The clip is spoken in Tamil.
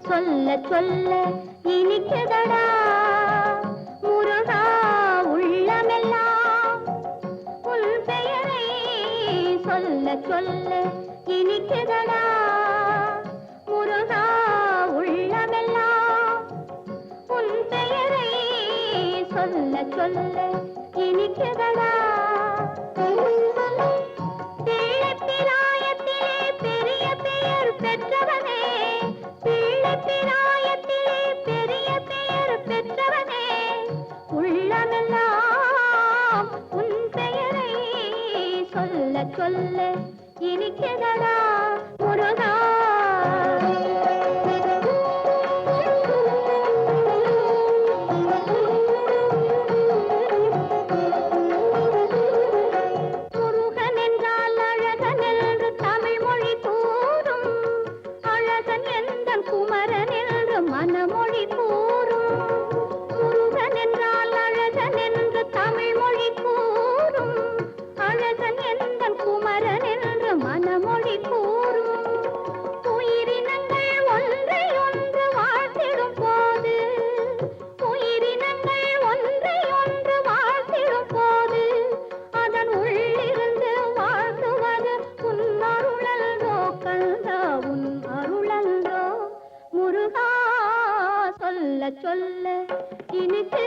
சொல்ல சொல்ல இனிக்குதடா முருகா உள்ளமெல்லாம் உன் பெயரை சொல்ல சொல்ல இனிக்குதடா முருகா உள்ளமெல்லாம் உன் பெயரை சொல்ல சொல்ல இனிக்குதடா சொல்ல இனிக்குதடா முருகா முருகன் என்றால் அழகன் என்று தமிழ் மொழி கூறும் அழகன் எந்தன் குமரன் என்று மனமொழி கூறும் முருகன் என்றால் அழகன் என்று தமிழ் மொழி கூறும் அழகன் எந்தன் குமரன் என்று மனமொழி கூறும் உயிரினங்கள் ஒன்றை ஒன்று வாழ்த்திடும் போது உயிரினங்கள் ஒன்றை ஒன்று வாழ்த்திடும் போது அதன் உள்ளிருந்து வாழ்த்துவது உன் அருளல்தோ கந்தா உன் அருளல்தோ முருகா சொல்ல சொல்ல இனிக்கு